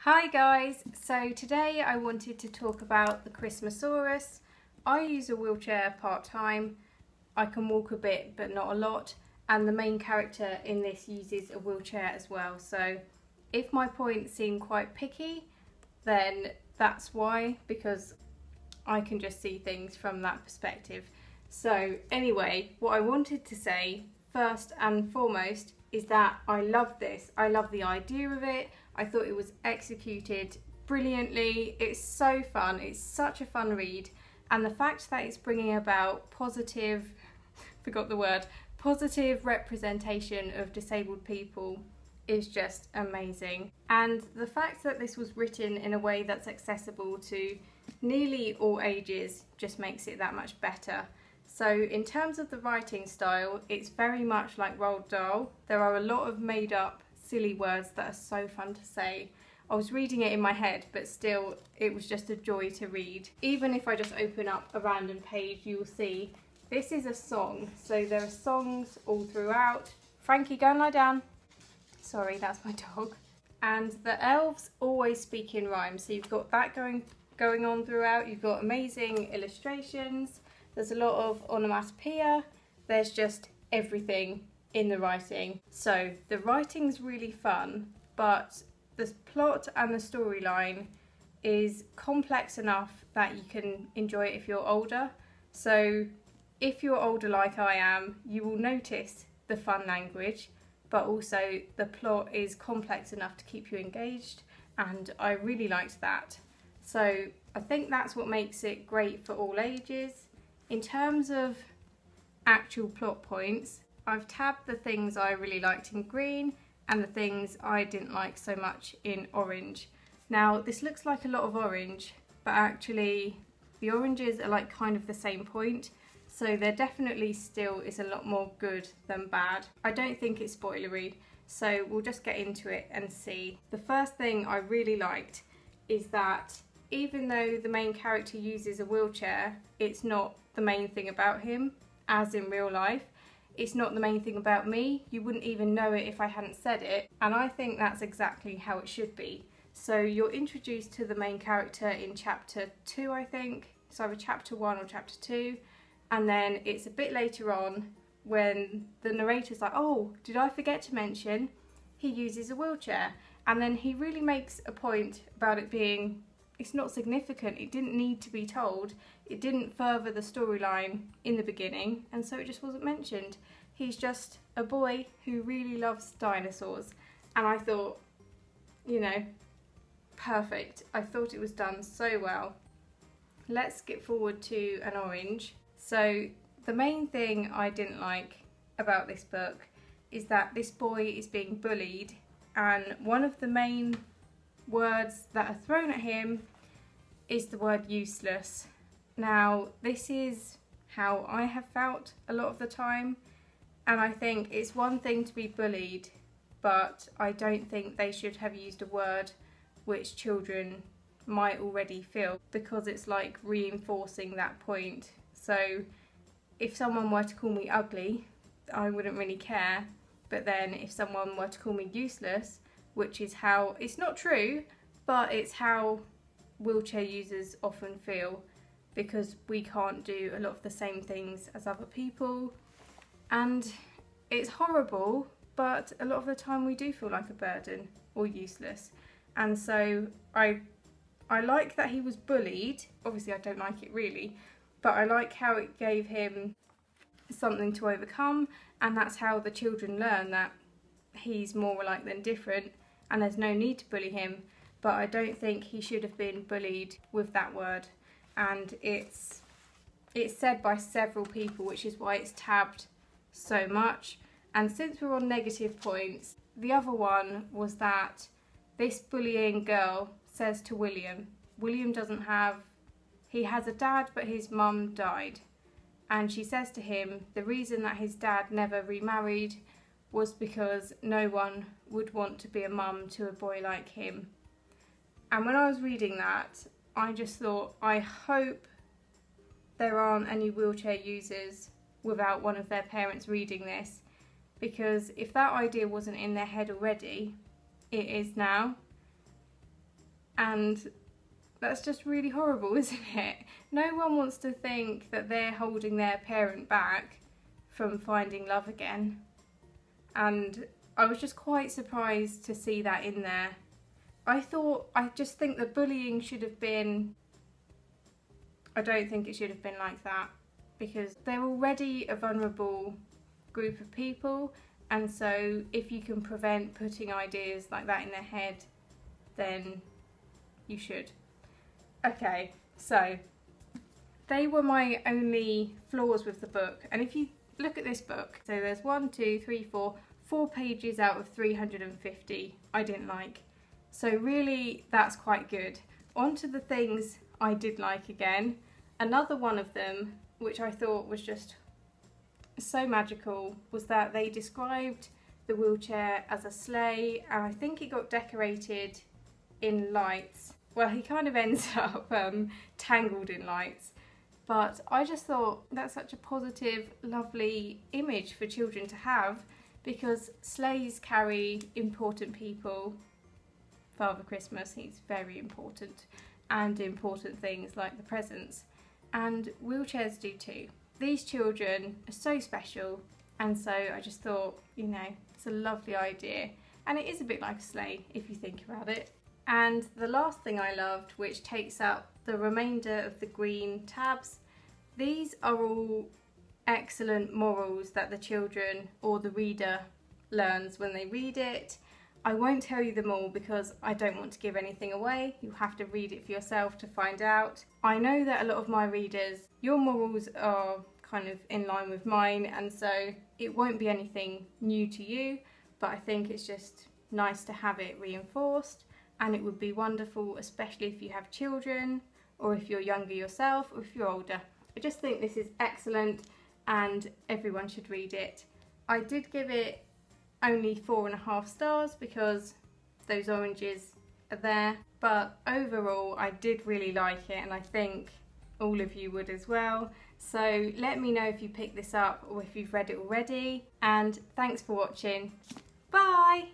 Hi guys, so today I wanted to talk about the Christmasaurus. I use a wheelchair part-time. I can walk a bit but not a lot, and the main character in this uses a wheelchair as well, so if my points seem quite picky then that's why, because I can just see things from that perspective. So anyway, what I wanted to say first and foremost is that I love this. I love the idea of it. I thought it was executed brilliantly. It's so fun. It's such a fun read. And the fact that it's bringing about positive representation of disabled people is just amazing. And the fact that this was written in a way that's accessible to nearly all ages just makes it that much better. So in terms of the writing style, it's very much like Roald Dahl. There are a lot of made up silly words that are so fun to say. I was reading it in my head, but still it was just a joy to read. Even if I just open up a random page, you will see this is a song. So there are songs all throughout. Frankie, go and lie down. Sorry, that's my dog. And the elves always speak in rhyme. So you've got that going on throughout. You've got amazing illustrations. There's a lot of onomatopoeia. There's just everything in the writing. So the writing's really fun, but the plot and the storyline is complex enough that you can enjoy it if you're older. So if you're older like I am, you will notice the fun language, but also the plot is complex enough to keep you engaged, and I really liked that. So I think that's what makes it great for all ages. In terms of actual plot points, I've tabbed the things I really liked in green and the things I didn't like so much in orange. Now this looks like a lot of orange, but actually the oranges are like kind of the same point, so there definitely still is a lot more good than bad. I don't think it's spoilery, so we'll just get into it and see. The first thing I really liked is that even though the main character uses a wheelchair, it's not the main thing about him, as in real life. It's not the main thing about me. You wouldn't even know it if I hadn't said it, and I think that's exactly how it should be. So you're introduced to the main character in chapter 2, I think. It's either chapter 1 or chapter 2, and then it's a bit later on when the narrator's like, oh, did I forget to mention he uses a wheelchair? And then he really makes a point about it being, it's not significant, it didn't need to be told, it didn't further the storyline in the beginning, and so it just wasn't mentioned. He's just a boy who really loves dinosaurs, and I thought, you know, perfect. I thought it was done so well. Let's skip forward to an orange. So the main thing I didn't like about this book is that this boy is being bullied, and one of the main words that are thrown at him is the word useless. Now this is how I have felt a lot of the time, and I think it's one thing to be bullied, but I don't think they should have used a word which children might already feel, because it's like reinforcing that point. So if someone were to call me ugly, I wouldn't really care, but then if someone were to call me useless, which is how, it's not true, but it's how wheelchair users often feel, because we can't do a lot of the same things as other people, and it's horrible, but a lot of the time we do feel like a burden or useless. And so I like that he was bullied. Obviously I don't like it really, but I like how it gave him something to overcome, and that's how the children learn that he's more alike than different, and there's no need to bully him. But I don't think he should have been bullied with that word, and it's said by several people, which is why it's tabbed so much. And since we're on negative points, the other one was that this bullying girl says to William he has a dad, but his mum died, and she says to him the reason that his dad never remarried was because no one would want to be a mum to a boy like him. And when I was reading that, I just thought, I hope there aren't any wheelchair users without one of their parents reading this, because if that idea wasn't in their head already, it is now. And that's just really horrible, isn't it? No one wants to think that they're holding their parent back from finding love again. And I was just quite surprised to see that in there. I just think the bullying should have been, I don't think it should have been like that, because they're already a vulnerable group of people, and so if you can prevent putting ideas like that in their head, then you should. Okay, so they were my only flaws with the book, and if you look at this book, so there's 4 pages out of 350 I didn't like. So really, that's quite good. On to the things I did like again. Another one of them, which I thought was just so magical, was that they described the wheelchair as a sleigh, and I think it got decorated in lights. Well, he kind of ends up tangled in lights. But I just thought that's such a positive, lovely image for children to have, because sleighs carry important people. Father Christmas, he's very important, and important things like the presents, and wheelchairs do too. These children are so special, and so I just thought, you know, it's a lovely idea, and it is a bit like a sleigh if you think about it. And the last thing I loved, which takes up the remainder of the green tabs, these are all excellent morals that the children or the reader learns when they read it. I won't tell you them all because I don't want to give anything away. You have to read it for yourself to find out. I know that a lot of my readers, your morals are kind of in line with mine, and so it won't be anything new to you, but I think it's just nice to have it reinforced, and it would be wonderful, especially if you have children, or if you're younger yourself, or if you're older. I just think this is excellent and everyone should read it. I did give it only 4.5 stars because those oranges are there, but overall I did really like it, and I think all of you would as well. So let me know if you picked this up or if you've read it already, and thanks for watching. Bye!